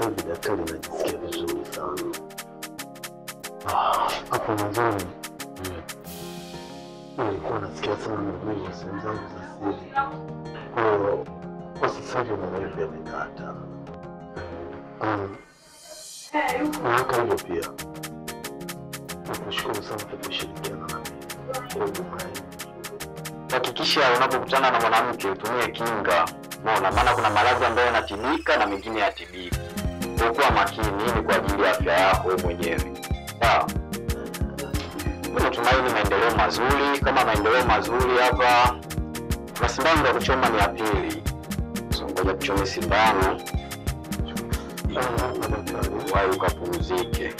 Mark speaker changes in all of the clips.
Speaker 1: sasa hivi daktari najisikia vizuri sana. Hapo mwanzoni nilikuwa nasikia sana maumivu sehemu zangu za siri. Kwa sasa hivi maumivu yamekata. Mwaka hivyo pia. Nakushukuru sana kwa kushirikiana nami.
Speaker 2: Hakikisha unapokutana na mwanamke utumie kinga. Unaona, maana kuna maradhi ambayo yanatibika na mengine hayatibiki. Kuwa makini ili kwa ajili ya afya yako wewe mwenyewe. Sawa? Mimi natumaini maendeleo mazuri. Kama maendeleo mazuri hapa, na sindano ya kuchoma ni ya pili. Ngoja kuchoma sindano. Wahi ukapumzike.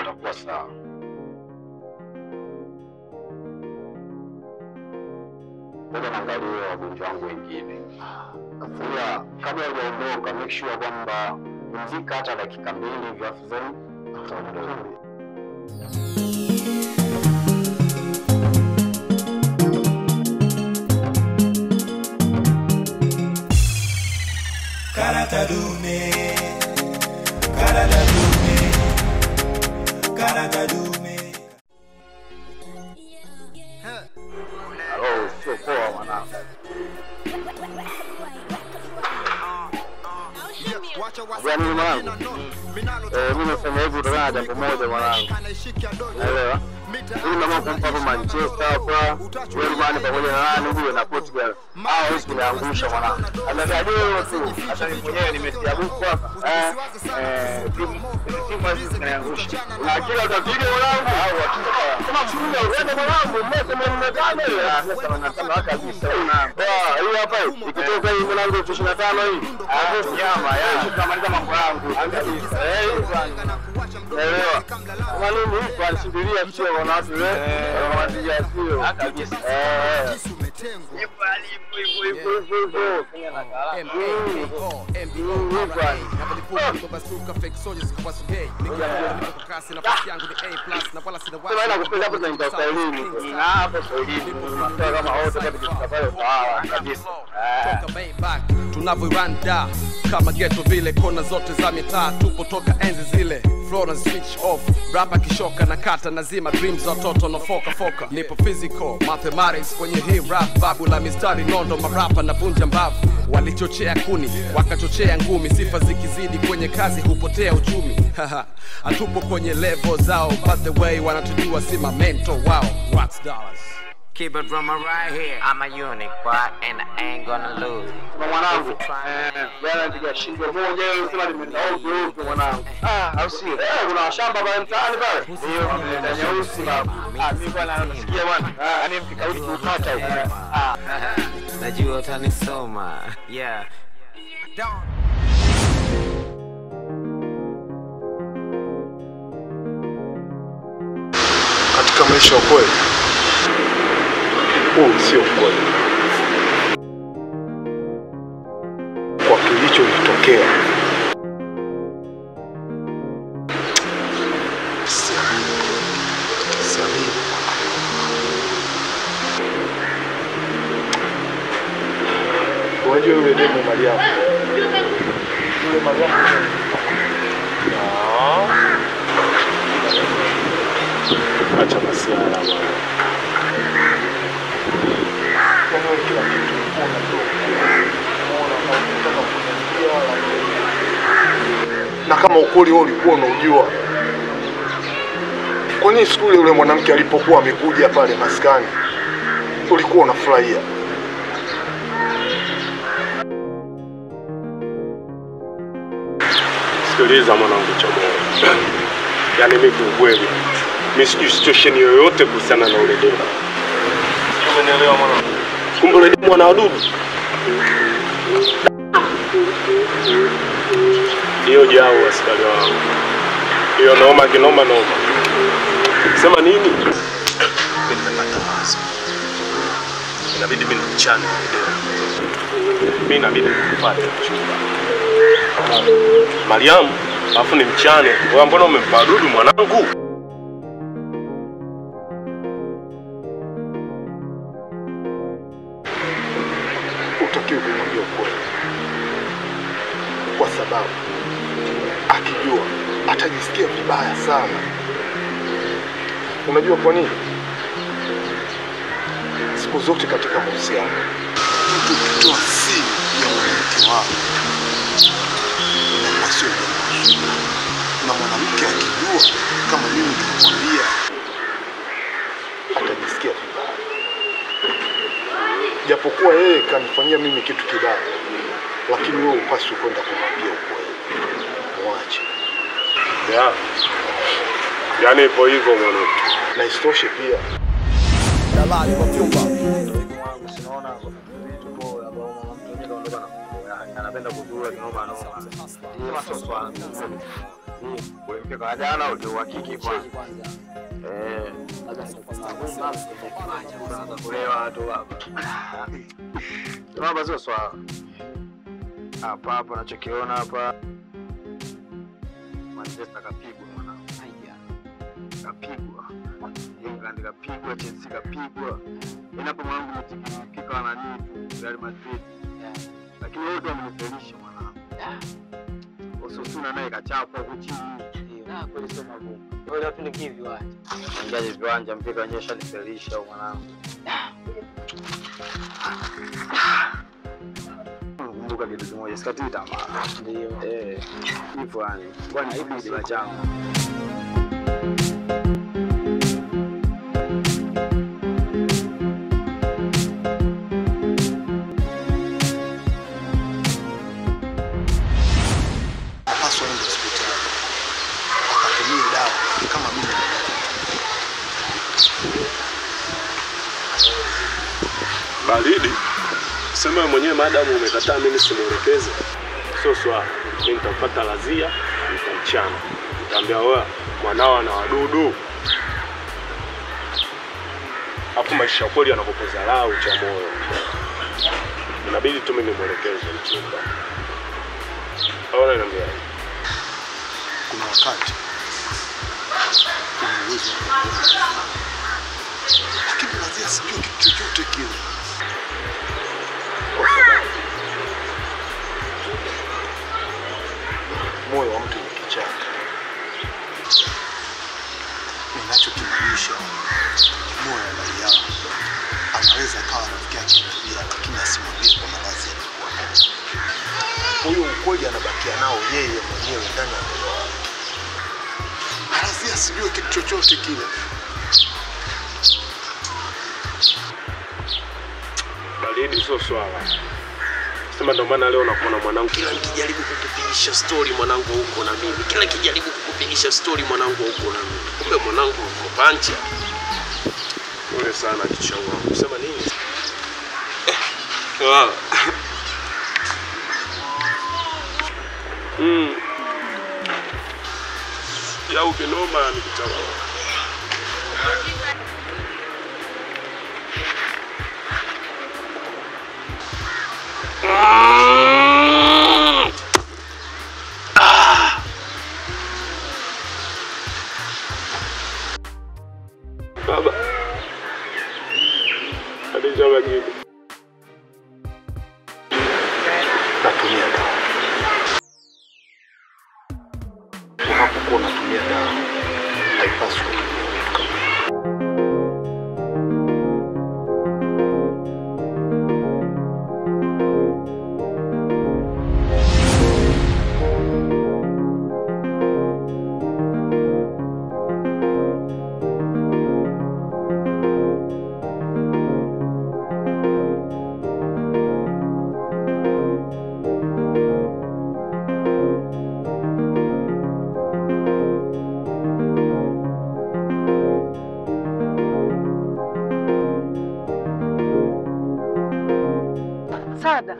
Speaker 2: Utakuwa sawa. Ngoja naangalia wagonjwa wangu wengine. Pia kabla hujaondoka, make sure kwamba pumzika hata dakika 2 hivi afu then utaondoka.
Speaker 3: Karata dume, karata dume, karata dume.
Speaker 2: Hello, sio poa mwanangu. Yaani mwanangu, mimi nasema hivi kutokana na jambo moja mwanangu. Unaelewa? Mimi mama kumpa hapa Manchester hapa, Germany pamoja na nani huyo na Portugal. Hao hizo kuniangusha mwanangu. Anajua tu, hata mimi mwenyewe nimetia buku hapa. Timu hizi kuniangusha. Na kila utapiga mwanangu. Kama mshindi uende mwanangu, mmekana ile. Sasa nataka kabisa una. Hii hapa ikitoka hii mwanangu 25 hii. Nyama ya kama mambo yangu. Elewa. Kwa nini kwa subiria sio wana watu wanawatia sio kabisa.
Speaker 4: Tunavyoanda kama ghetto vile, kona zote za mitaa tupo toka enzi zile. Florence switch off, rapa kishoka na kata nazima dreams za watoto no foka. Nipo physical, mathematics kwenye hii rap, babu la mistari nondo marapa na vunja mbavu. Walichochea kuni, wakachochea ngumi, sifa zikizidi kwenye kazi hupotea uchumi. Atupo kwenye level zao, but the way wanatujua si mamento wao. What's dollars?
Speaker 5: Keep it drummer right here. I'm a unique boy and I ain't gonna lose.
Speaker 2: Mwanangu, bwana ndiga shindo moja leo sema nimeenda huko mwanangu. Au sio? Kuna shamba pale mtaani pale. Hiyo ni nyeusi baba. Mimi bwana nasikia bwana. Yaani mkikarudi kupata huko.
Speaker 5: Najua utanisoma. Yeah.
Speaker 1: Katika maisha ya kweli, huu sio kweli. Kwa kilichotokea, unajua yule demo Mariamu. Yule Mariamu. Acha masiara bwana. Kwa kila kitu na kama ukweli wewe ulikuwa unajua, kwa nini siku ile yule mwanamke alipokuwa amekuja pale maskani ulikuwa unafurahia?
Speaker 6: Sikiliza mwanangu Chomo. Yaani mimi kweli mimi sijui situation yoyote kuhusiana na ule demo.
Speaker 1: Umenielewa mwanangu?
Speaker 6: Kumbe ule demo ana wadudu. Hiyo jao askari wangu. Hiyo noma kinoma noma. Sema nini?
Speaker 1: Nimepata
Speaker 6: kazi. Inabidi mimi nichane video. Mimi inabidi nikufuate mchumba. Mariam, afu ni mchane. Wewe mbona umempa dudu mwanangu?
Speaker 1: Utakiwa kumwambia ukweli. Kwa sababu akijua atajisikia vibaya sana. Unajua kwa nini? Siku zote katika mahusiano mtu ukitoa siri ya mwanamke wako inakuwa sio jambo zuri. Na mwanamke akijua kama mimi nilimwambia atajisikia vibaya. Japokuwa yeye kanifanyia mimi kitu kibaya, lakini wewe upaswi kwenda kumwambia ukweli. Mwache.
Speaker 6: Yaani ipo hivyo mwanangu.
Speaker 1: Na isitoshe pia
Speaker 4: dalali wa vyumba.
Speaker 2: Sinaona vitu poa ambao mama mtu mwenyewe kaondoka na mambo yake. Anapenda kuzuru kinoma noma. Hii maswala. Wewe mkeka jana ndio uhakiki kwanza. Labda kulewa watu hapa. Baba sio swala. Hapa hapo nachokiona hapa. Manchester kapigwa mwanangu. Kapigwa. England kapigwa, Chelsea kapigwa. Inapo mwanangu mtikika na nini Real Madrid. Lakini wote wamenifelisha mwanangu. Osasuna naye kachapa huko chini. Ndio. Kweli sio magumu. Wale watu ni kivi waje. Angaje viwanja mpika nyesha nifelisha mwanangu. Kumbuka kitu kimoja, sikati tamaa. Ndio. Hivyo yani. Kwani hivi ndio changu.
Speaker 6: Baridi. Sema mwenyewe madamu umekataa mimi simuelekeze. Sio swala. Mimi nitafuata lazia, nitamchana. Nitamwambia wewe mwanao ana wadudu. Hapo maisha kweli yanakupozalao cha moyo. Inabidi tu mimi nimuelekeze mchumba. Ona niambia.
Speaker 1: Kuna wakati unaweza lakini lazima sijui kitu chochote kile. Kwa sababu moyo wa mtu ni kichaka. Ninachokimaanisha moyo wa Mariam anaweza kawa rafiki yake bila, lakini asimwambie kwa malazi alikuwa nayo. Huyo ukweli anabakia nao yeye mwenyewe ndani ya moyo wake. Lazima sijui kitu chochote kile.
Speaker 6: Baridi sio swala. Sema ndo maana leo nakuona mwanangu kila nikijaribu kukupigisha story mwanangu huko na mimi. Kila nikijaribu kukupigisha story mwanangu huko na mimi. Kumbe mwanangu uko pancha. Pole sana kichwa wangu. Sema nini? Ya ukinoma nikitawa. Baba. Adija wajini.
Speaker 1: Natumia dawa. Unapokuwa unatumia dawa haipaswi
Speaker 7: Sada.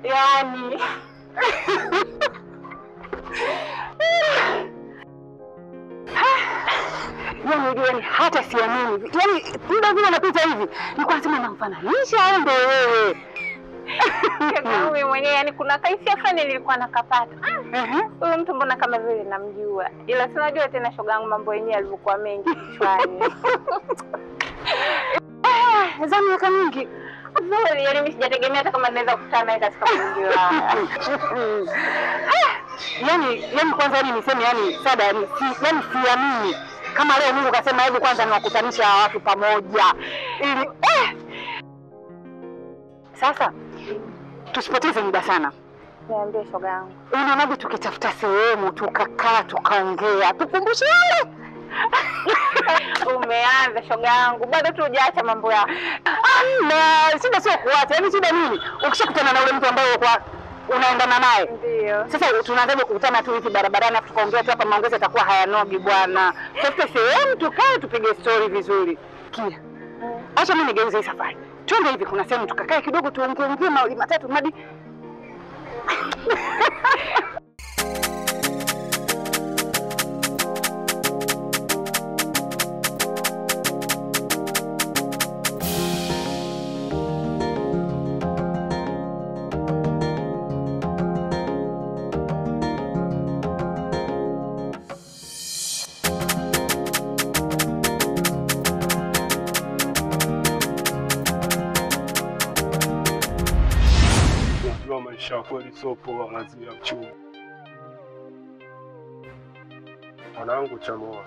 Speaker 7: Yani yani hata siamini. Yaani muda vile unapita hivi, nilikuwa nasema namfananisha au ndio wewe?
Speaker 8: Mimi mwenyewe yani kuna kaifia fulani nilikuwa nakapata. Huyu mtu mbona kama vile namjua. Ila sinajua tena shoga yangu mambo yenyewe yalivyokuwa mengi kichwani.
Speaker 7: Za miaka mingi.
Speaker 8: Nzuri, yani mimi sijategemea hata kama naweza kukutana naye katika mazingira haya.
Speaker 7: Yani kwanza yani niseme yani Sada yani siamini. Kama leo Mungu kasema hebu kwanza niwakutanisha watu pamoja. Ili sasa tusipoteze muda sana.
Speaker 8: Niambie shoga yangu.
Speaker 7: Unaonaje tukitafuta sehemu tukakaa tukaongea tukumbushe yale?
Speaker 8: Umeanza shoga yangu. Bado tu hujaacha mambo yako.
Speaker 7: Na shida sio kuacha. Yaani shida nini? Ukishakutana na ule mtu ambaye unaendana naye.
Speaker 8: Ndio.
Speaker 7: Sasa tunaanzaje kukutana tu hivi barabarani afu tukaongea tu hapa maongezi yatakuwa hayanogi bwana. Tafute sehemu tukae tupige story vizuri. Kia. Acha mimi nigeuze hii safari. Twende hivi kuna sehemu tukakae kidogo tuongee mawili matatu hadi
Speaker 6: maisha kweli sopo lazima mchungu. Mwanangu Chamoa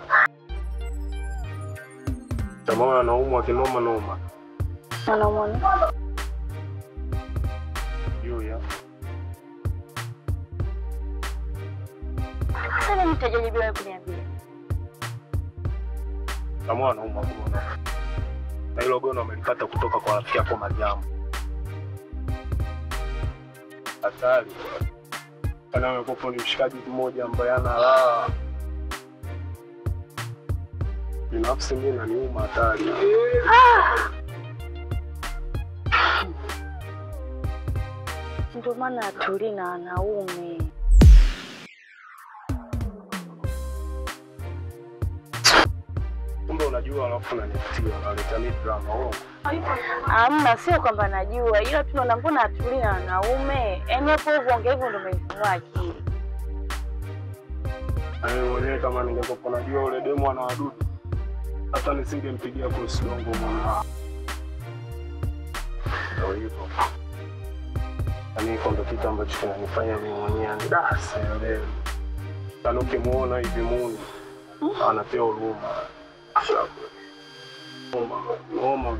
Speaker 6: anaumwa kinoma noma.
Speaker 8: Anaumwa.
Speaker 6: Yuya.
Speaker 8: Sasa nitajaribu wewe kuniambia.
Speaker 6: Chamoa anaumwa gono. Na hilo gono amelipata kutoka kwa rafiki yako Mariamu. Hatari. Kana amekuwa ni mshikaji mmoja ambaye ana raha. Binafsi mimi naniuma hatari.
Speaker 8: Ndio maana atuli na wanaume.
Speaker 6: Kumbe unajua alafu unanitia unaleta mimi drama wao.
Speaker 8: Hamna, sio kwamba najua, ila tunaona mbona atuli na wanaume. Yaani hapo hivyo ongea hivyo ndio umefunua akili.
Speaker 6: Mwenyewe kama ningekuwa najua ule demo ana wadudu hata nisingempigia kwa silongo mwana. Ndio hivyo. Yaani ndo kitu ambacho kinanifanya mimi mwenyewe ndase leo. Sana ukimuona hivi Mungu anapewa huruma. Homa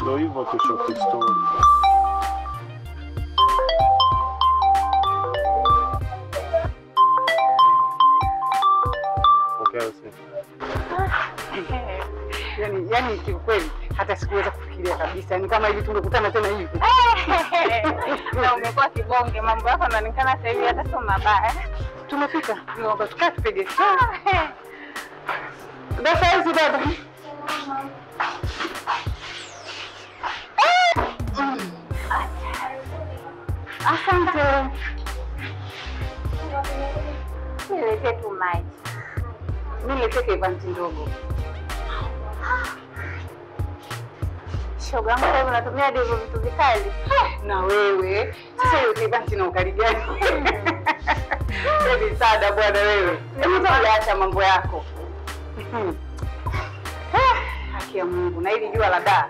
Speaker 6: ndio hivyo tushoke story.
Speaker 7: Yani kiukweli hata sikuweza kufikiria kabisa. Ni kama hivi tungekutana tena hivi.
Speaker 8: Na umekuwa kibonge, mambo yako yanaonekana sasa hivi hata sio mabaya.
Speaker 7: Tumefika. Naomba tukae tupige story. Dada hizi dada. Asante.
Speaker 8: Nilete tu maji.
Speaker 7: Nilete kevanti ndogo.
Speaker 8: Shoga yangu wewe unatumia hivyo vitu vikali.
Speaker 7: Na wewe, sasa hiyo kevanti na ukali gani? Hebu sada bwana wewe. Hebu acha mambo yako. Haki ya Mungu na ili jua la daa.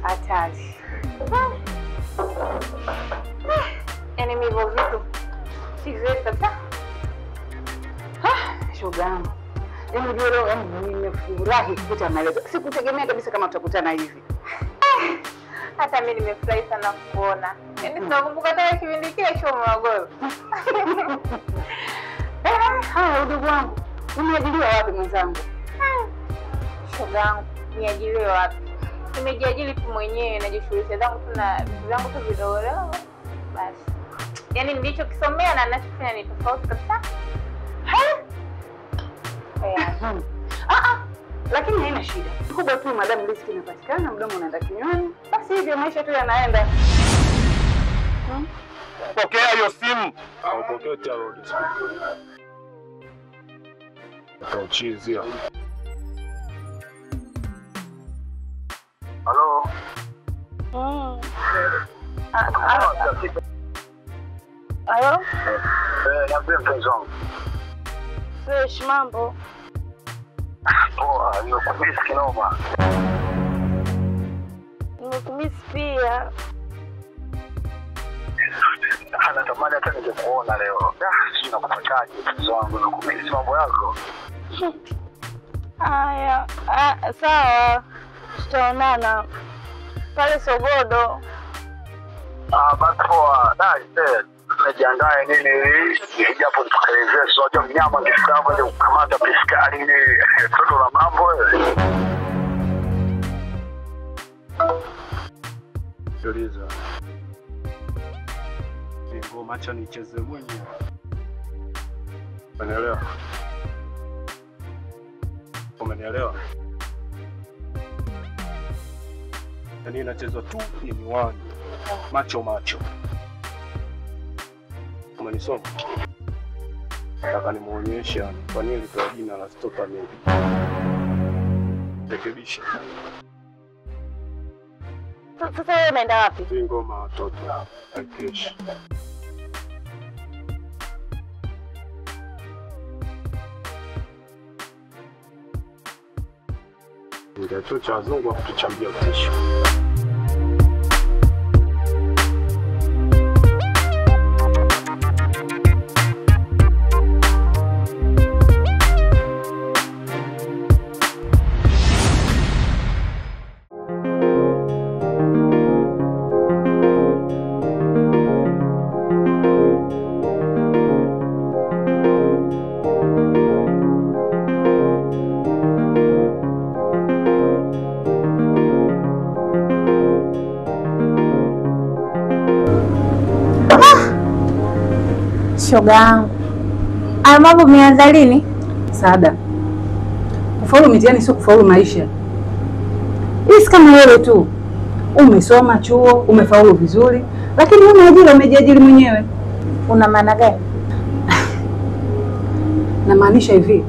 Speaker 7: Hatari.
Speaker 8: Yaani mimi hivyo vitu siwezi kabisa.
Speaker 7: Shoga yangu. Yaani ndio leo nimefurahi kupita maelezo. Sikutegemea kabisa kama tutakutana hivi.
Speaker 8: Hata mimi nimefurahi sana kuona. Yaani tunakumbuka tena kipindi kile show Morogoro.
Speaker 7: Haya ndugu wangu. Umeajiriwa wapi mwenzangu?
Speaker 8: Shoga yangu, niajiriwe wapi? Nimejiajiri tu mwenyewe, najishughulisha zangu tu na vitu vyangu tu vidogo. Basi. Yaani nilichokisomea na ninachofanya ni tofauti kabisa.
Speaker 7: Lakini haina shida. Kubwa tu madam riziki inapatikana, mdomo unaenda kinywani. Basi hivyo maisha tu yanaenda.
Speaker 6: Pokea hiyo simu. Au pokea tarudi. Kauchizia.
Speaker 2: Halo.
Speaker 7: Halo?
Speaker 2: Niambie mpenzi wangu.
Speaker 7: Fresh mambo.
Speaker 2: Poa, nimekumisi kinoma.
Speaker 7: Nimekumisi pia.
Speaker 2: Natamani hata ningekuona leo. Sijui nakupataje mpenzi wangu, nakumisi mambo yako.
Speaker 7: Haya, sawa. Tutaonana pale Sogodo.
Speaker 2: Basi poa. Najiandae nini japo tukaelezea sote mnyama ngifika hapo ndio kukamata piskari ni toto la mambo wewe.
Speaker 6: Tuliza. Ngoma acha nicheze mwenyewe. Umeelewa? Umenielewa? Yaani inachezwa tu ni miwani. Macho. Umenisoma? Nataka nimuonyesha kwa nini nilitoa jina la Stopa Medi. Rekebisha.
Speaker 7: Sasa wewe unaenda wapi?
Speaker 6: Hii ngoma watoto. Hakikisha. Ndio tu cha wazungu kutuchambia utisho.
Speaker 7: Shoga yangu. Haya mambo umeanza lini?
Speaker 9: Saada. Kufaulu mitihani sio kufaulu maisha. Hii kama wewe tu. Umesoma chuo, umefaulu vizuri, lakini huna ajira, umejiajiri mwenyewe.
Speaker 7: Una maana gani?
Speaker 9: Na maanisha hivi.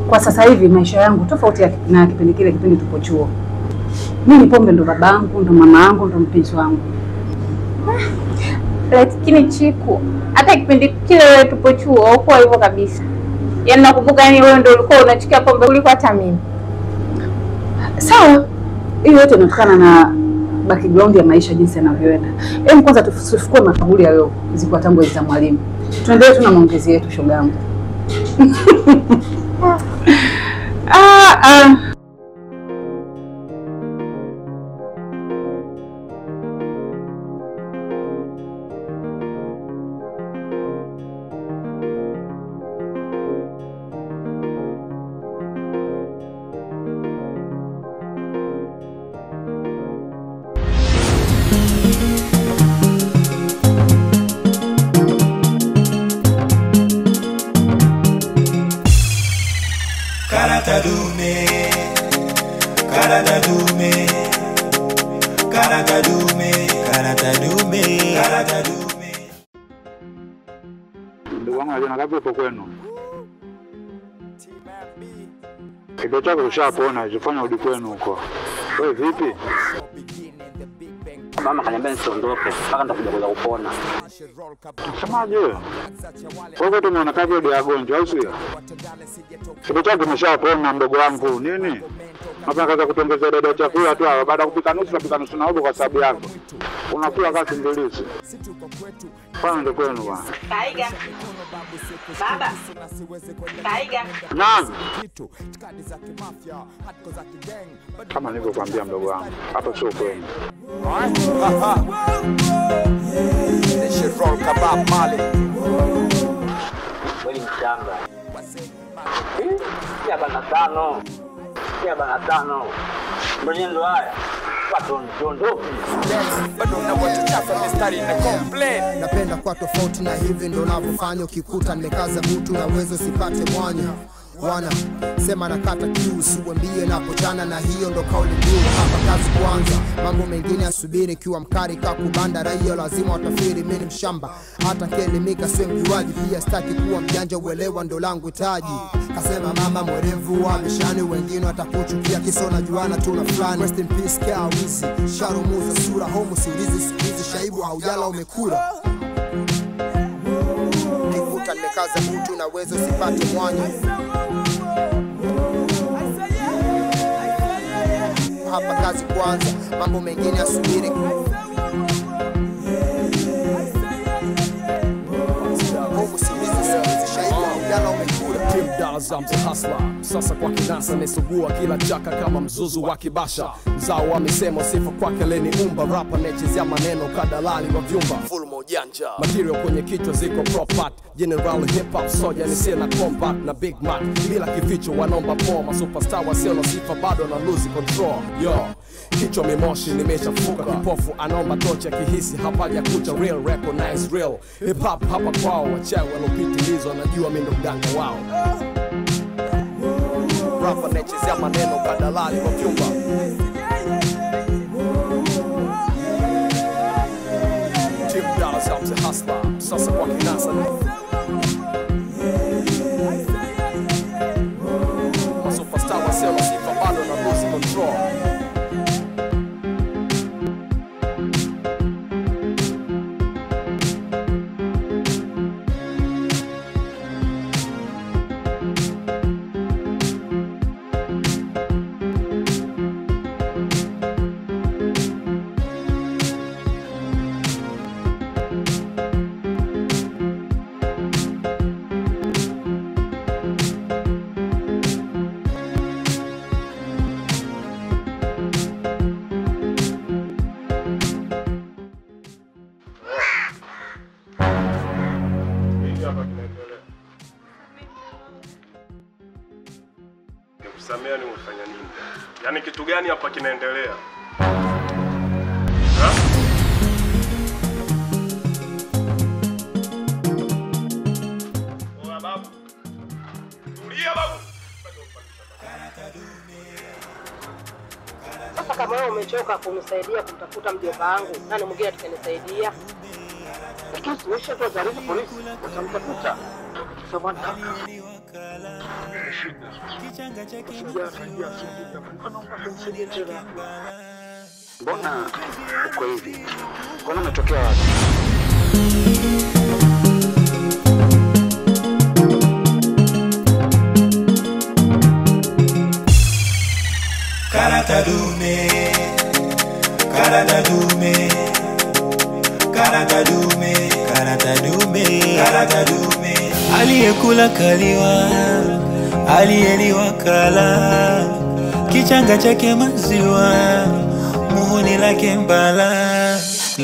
Speaker 9: Kwa sasa hivi maisha yangu tofauti na kipindi kile kipindi tupo chuo. Mimi pombe ndo babangu, ndo mama yangu, ndo mpenzi wangu.
Speaker 8: Lakini Chiku, hata kipindi kile wewe tupo chuo huko hivyo kabisa. Yaani nakumbuka wewe ndio ulikuwa unachukia pombe kuliko hata mimi.
Speaker 9: Sawa. Hiyo yote inatokana na background ya maisha jinsi yanavyoenda. Hebu kwanza tusifikue makaburi ya leo zikuwa tangu za mwalimu. Tuendelee tu na maongezi yetu shoga yangu.
Speaker 2: Ndugu wangu anajua ngapi upo kwenu? Kido chako ushapona, jifanya udi kwenu huko. Wewe vipi?
Speaker 10: Mama kaniambia nisiondoke mpaka nitakuja kuja kupona.
Speaker 2: Semaje wewe? Wewe tu unaona kazi ndio agonjwa au sio? Kido chako umeshapona mdogo wangu. Nini? Hapa kaza kutongeza dada chakula tu baada ya kupika nusu na huko kwa sababu yako. Unakula kasi mbilisi. Fanya ndio kwenu bwana.
Speaker 11: Kaiga. Baba. Kaiga.
Speaker 2: Naam. Kama nilivyokuambia mdogo wangu, hapa sio kwenu.
Speaker 4: This shit roll kebab Mali.
Speaker 10: Wewe mchanga. Ya bana tano. Mbona ndo haya?
Speaker 12: Napenda kwa tofauti na hivi ndo navyofanya, ukikuta nimekaza butu na uwezo sipate mwanya. wana sema nakata kiu usiwambie napochana, na hiyo ndo kauli mbiu hapa kazi kwanza. Mambo mengine asubiri kiwa mkari kakubanda, raia lazima watafiri mimi mshamba. Hata kelimika sio mjuaji, pia staki kuwa mjanja, uelewa ndo langu taji. Kasema mama mwerevu wa mishani, wengine watakuchukia kiso na juana tuna fulani. Rest in peace Kawizi, Sharumuza sura homo sirizi sikizi shaibu haujala umekura. Nivuta nimekaza mtu na wezo sipate mwanya. Hapa kazi kwanza, mambo mengine asubiri. Homo sirizi shaibu haujala umekura.
Speaker 4: Tim Dollars I'm the hustler. Sasa kwa kinasa nesugua kila chaka kama mzuzu wa kibasha. Mzao wa misemo sifa kwake leni umba. Rapa nechezea maneno kadalali wa vyumba. Full mojanja. Material kwenye kichwa ziko propat. General hip hop soja ni sena combat na Big Mac. Bila kificho wanomba poma. Superstar wasio na sifa bado na lose control. Yo, kichwa mimoshi nimeshafuka. Kipofu anomba tocha kihisi hapaja kucha. Real recognize real. Hip hop hapa kwao wachawi walopitilizo. Najua mimi ndo mganga wao. Rapa nechezea maneno kadalali wa vyumba. Tim Dollars I'm the hustler. Sasa kwa kinasa Superstar wasio na sifa bado na lose control.
Speaker 6: Samea ni umefanya nini? Yaani kitu gani hapa kinaendelea? Oa babu. Tulia babu.
Speaker 13: Sasa kama wewe umechoka kumsaidia kumtafuta mjomba wangu, nani mwingine atakayenisaidia? Lakini siwezi tu taarifa polisi, watamtafuta. Sababu
Speaker 14: mbona uko hivi? Mbona umetokea wapi?
Speaker 3: Karata dume, karata dume, karata dume, karata dume, karata dume. Aliyekula kaliwa, aliyeliwa kala, kichanga chake maziwa, muhuni lake mbala.